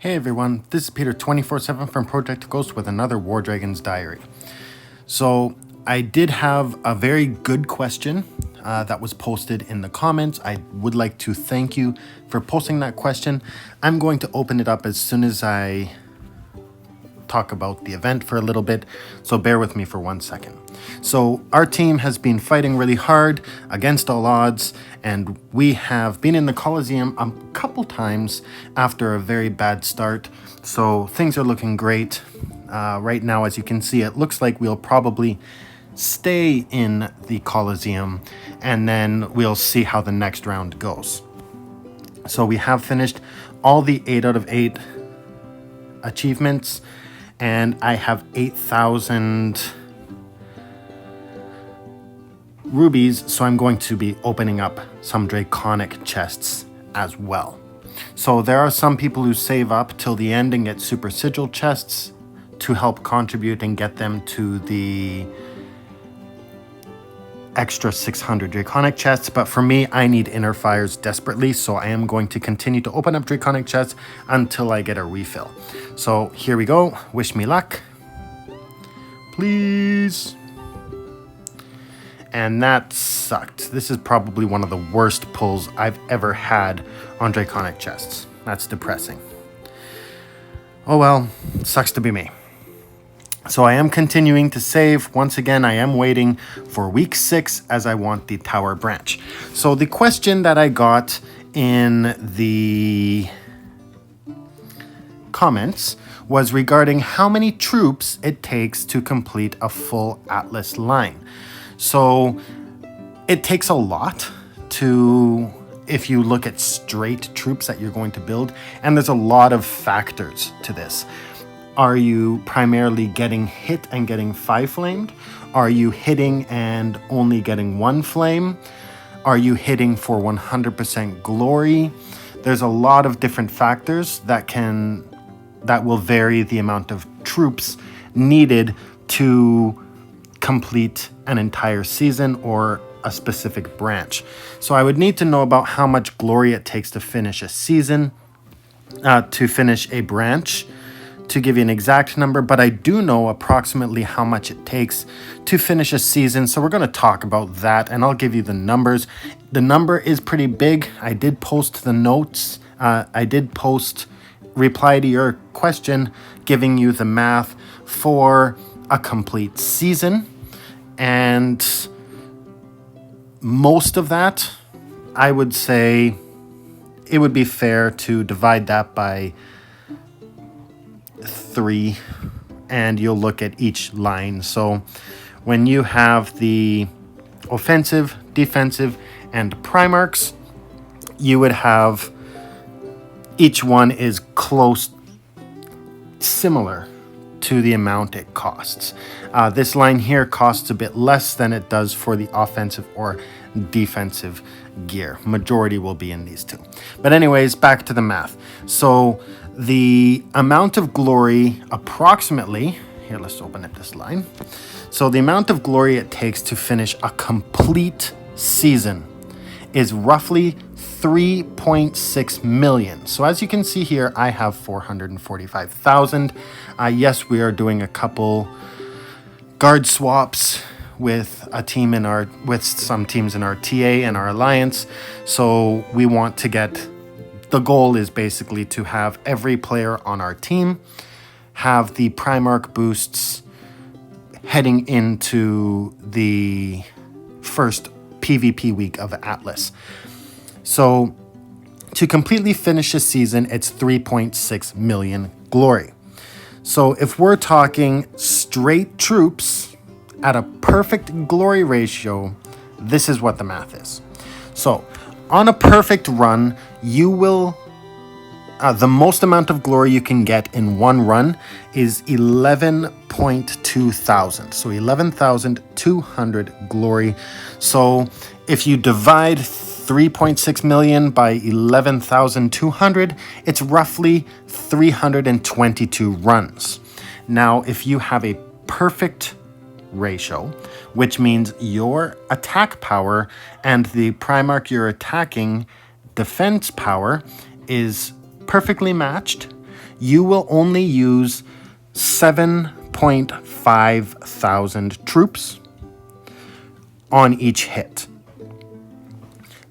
Hey everyone, this is Peter 24/7 from Project Ghost with another WarDragons diary. So I did have a very good question that was posted in the comments. I would like to thank you for posting that question. I'm going to open it up as soon as I talk about the event for a little bit, so bear with me for 1 second. So our team has been fighting really hard against all odds, and we have been in the Coliseum a couple times after a very bad start, so things are looking great. Right now, as you can see, it looks like we'll probably stay in the Coliseum, and then we'll see how the next round goes. So we have finished all the 8 out of 8 achievements, and I have 8,000 rubies, so I'm going to be opening up some draconic chests as well. So there are some people who save up till the end and get super sigil chests to help contribute and get them to the extra 600 draconic chests, but for me, I need inner fires desperately, so I am going to continue to open up draconic chests until I get a refill. So here we go. Wish me luck, please. And that sucked. This is probably one of the worst pulls I've ever had on draconic chests. That's depressing. Oh well, sucks to be me. So I am continuing to save. Once again, I am waiting for week 6 as I want the tower branch. So the question that I got in the comments was regarding how many troops it takes to complete a full Atlas line. So it takes a lot to, if you look at straight troops that you're going to build, and there's a lot of factors to this. Are you primarily getting hit and getting 5 flamed? Are you hitting and only getting 1 flame? Are you hitting for 100% glory? There's a lot of different factors that will vary the amount of troops needed to complete an entire season or a specific branch. So I would need to know about how much glory it takes to finish a season, to finish a branch, to give you an exact number, but I do know approximately how much it takes to finish a season. So we're going to talk about that, and I'll give you the numbers. The number is pretty big. I did post the notes. I did post reply to your question, giving you the math for a complete season. And most of that, I would say it would be fair to divide that by 3, and you'll look at each line. So when you have the offensive, defensive, and Primarchs, you would have each one is similar to the amount it costs. This line here costs a bit less than it does for the offensive or defensive gear. Majority will be in these two. But anyways, back to the math. So the amount of glory approximately, here, let's open up this line. So the amount of glory it takes to finish a complete season is roughly 3.6 million. So as you can see here, I have 445,000. Yes, we are doing a couple guard swaps with some teams in our TA and our alliance. So we want to get, the goal is basically to have every player on our team have the Primarch boosts heading into the first PvP week of Atlas. So to completely finish a season, it's 3.6 million glory. So if we're talking straight troops at a perfect glory ratio, this is what the math is. So on a perfect run, you will, the most amount of glory you can get in one run is 11.2 thousand. So 11,200 glory. So if you divide 3.6 million by 11,200, it's roughly 322 runs. Now, if you have a perfect ratio, which means your attack power and the Primarch you're attacking defense power is perfectly matched, you will only use 7.5 thousand troops on each hit.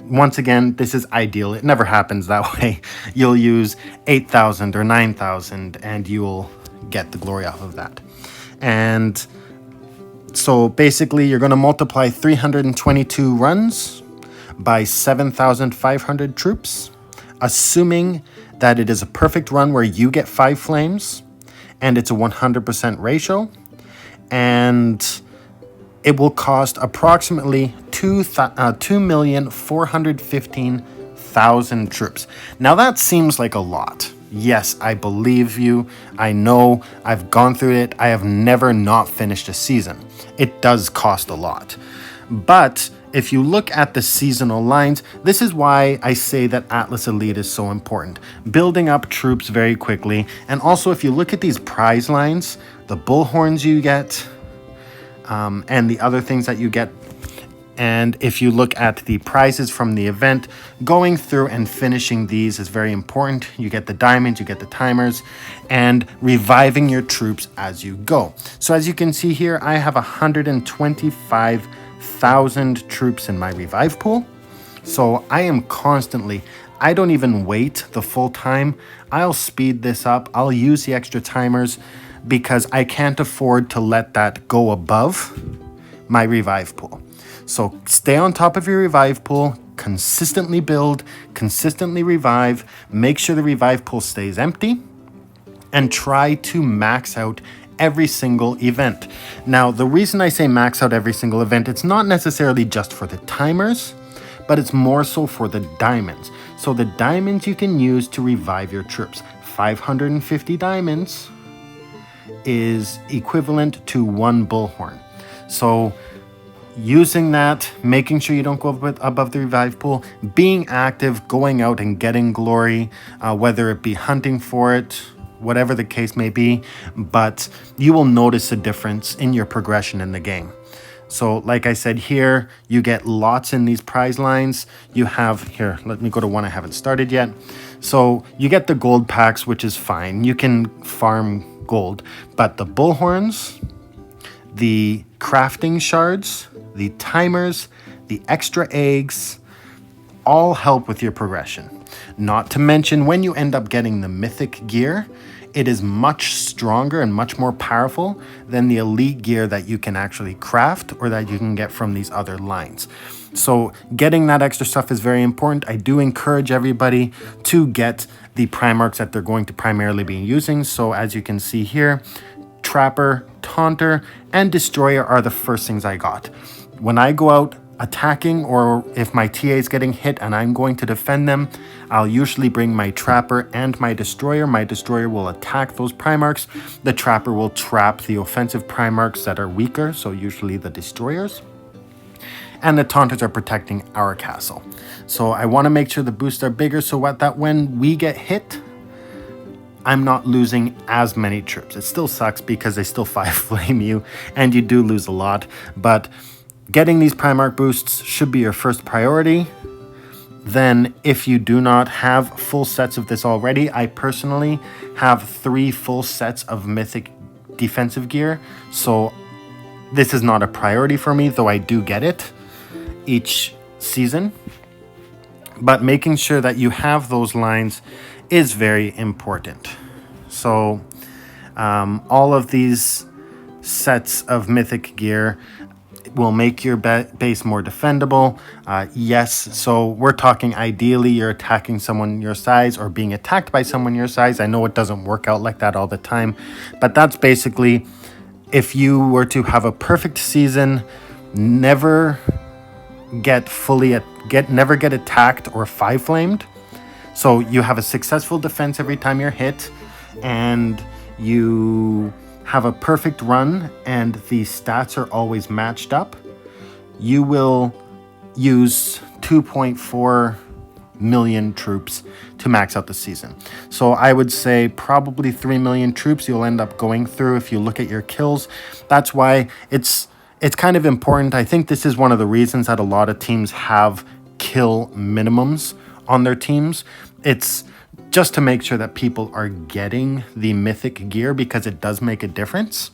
Once again, this is ideal. It never happens that way. You'll use 8,000 or 9,000 and you'll get the glory off of that. And so basically you're going to multiply 322 runs by 7,500 troops, assuming that it is a perfect run where you get 5 flames and it's a 100% ratio, and it will cost approximately 2,415,000 troops. Now that seems like a lot. Yes, I believe you. I know. I've gone through it. I have never not finished a season. It does cost a lot. But if you look at the seasonal lines, this is why I say that Atlas Elite is so important. Building up troops very quickly. And also, if you look at these prize lines, the bullhorns you get, and the other things that you get, and if you look at the prizes from the event, going through and finishing these is very important. You get the diamonds, you get the timers, and reviving your troops as you go. So as you can see here, I have 125,000 troops in my revive pool. So I am constantly, I don't even wait the full time. I'll speed this up. I'll use the extra timers because I can't afford to let that go above my revive pool. So stay on top of your revive pool, consistently build, consistently revive, make sure the revive pool stays empty, and try to max out every single event. Now, the reason I say max out every single event, it's not necessarily just for the timers, but it's more so for the diamonds. So the diamonds you can use to revive your troops. 550 diamonds is equivalent to 1 bullhorn. So using that, making sure you don't go above the revive pool, being active, going out and getting glory, whether it be hunting for it, whatever the case may be, but you will notice a difference in your progression in the game. So like I said here, you get lots in these prize lines. You have, here, let me go to one I haven't started yet. So you get the gold packs, which is fine. You can farm gold, but the bullhorns, the crafting shards, the timers, the extra eggs, all help with your progression. Not to mention, when you end up getting the mythic gear, it is much stronger and much more powerful than the elite gear that you can actually craft or that you can get from these other lines. So getting that extra stuff is very important. I do encourage everybody to get the Primarchs that they're going to primarily be using. So as you can see here, Trapper, Taunter, and Destroyer are the first things I got. When I go out attacking, or if my TA is getting hit and I'm going to defend them, I'll usually bring my Trapper and my Destroyer. My Destroyer will attack those Primarchs. The Trapper will trap the offensive Primarchs that are weaker, so usually the Destroyers. And the Taunters are protecting our castle. So I want to make sure the boosts are bigger so that when we get hit, I'm not losing as many troops. It still sucks because they still 5-flame you, and you do lose a lot. But getting these Primarch boosts should be your first priority. Then, if you do not have full sets of this already, I personally have 3 full sets of mythic defensive gear. So this is not a priority for me, though I do get it each season. But making sure that you have those lines is very important. So all of these sets of mythic gear will make your base more defendable. Yes, so we're talking ideally you're attacking someone your size or being attacked by someone your size. I know it doesn't work out like that all the time, but that's basically, if you were to have a perfect season, never get attacked or 5-flamed. So you have a successful defense every time you're hit, and you have a perfect run, and the stats are always matched up. You will use 2.4 million troops to max out the season. So I would say probably 3 million troops you'll end up going through if you look at your kills. That's why it's kind of important. I think this is one of the reasons that a lot of teams have kill minimums on their teams. It's just to make sure that people are getting the mythic gear, because it does make a difference,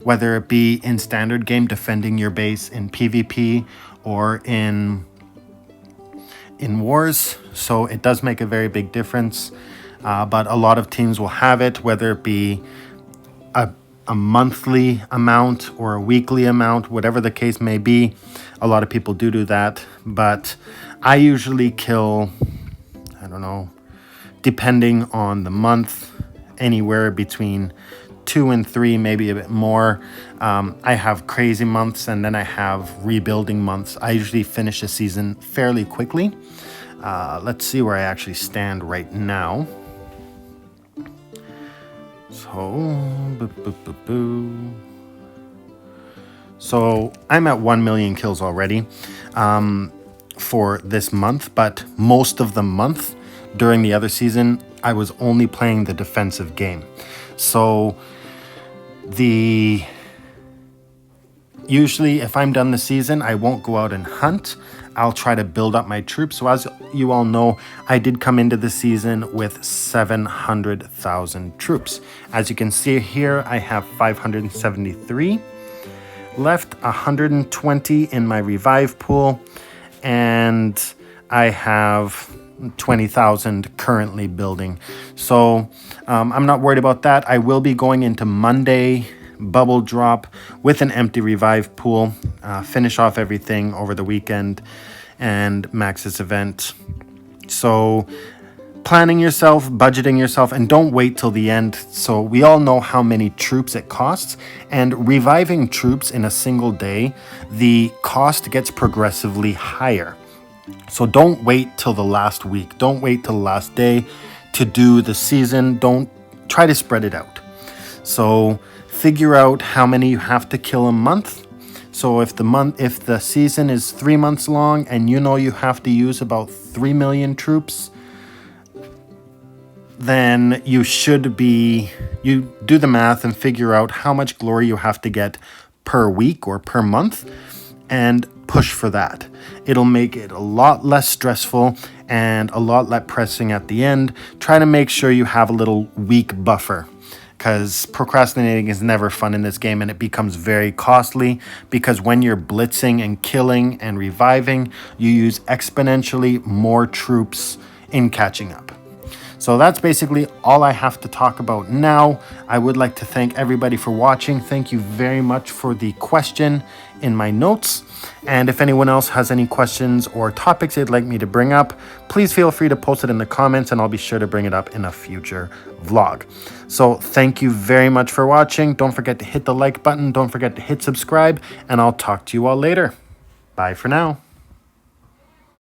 whether it be in standard game defending your base, in PvP, or in wars. So it does make a very big difference. But a lot of teams will have it, whether it be a monthly amount or a weekly amount, whatever the case may be. A lot of people do that, but I usually kill, I don't know, depending on the month, anywhere between 2 and 3, maybe a bit more. I have crazy months, and then I have rebuilding months. I usually finish a season fairly quickly. Let's see where I actually stand right now. So I'm at 1 million kills already for this month, but most of the month during the other season, I was only playing the defensive game. So usually if I'm done the season, I won't go out and hunt. I'll try to build up my troops. So as you all know, I did come into the season with 700,000 troops. As you can see here, I have 573 left, 120 in my revive pool, and I have 20,000 currently building. So I'm not worried about that. I will be going into Monday bubble drop with an empty revive pool, finish off everything over the weekend and max this event. So planning yourself, budgeting yourself, and don't wait till the end. So we all know how many troops it costs, and reviving troops in a single day, the cost gets progressively higher. So don't wait till the last week. Don't wait till the last day to do the season. Don't try to spread it out. So figure out how many you have to kill a month. So if the season is 3 months long and you know you have to use about 3 million troops, then you do the math and figure out how much glory you have to get per week or per month and push for that. It'll make it a lot less stressful and a lot less pressing at the end. Try to make sure you have a little week buffer, because procrastinating is never fun in this game, and it becomes very costly because when you're blitzing and killing and reviving, you use exponentially more troops in catching up. So that's basically all I have to talk about now. I would like to thank everybody for watching. Thank you very much for the question in my notes. And if anyone else has any questions or topics they'd like me to bring up, please feel free to post it in the comments and I'll be sure to bring it up in a future vlog. So thank you very much for watching. Don't forget to hit the like button. Don't forget to hit subscribe, and I'll talk to you all later. Bye for now.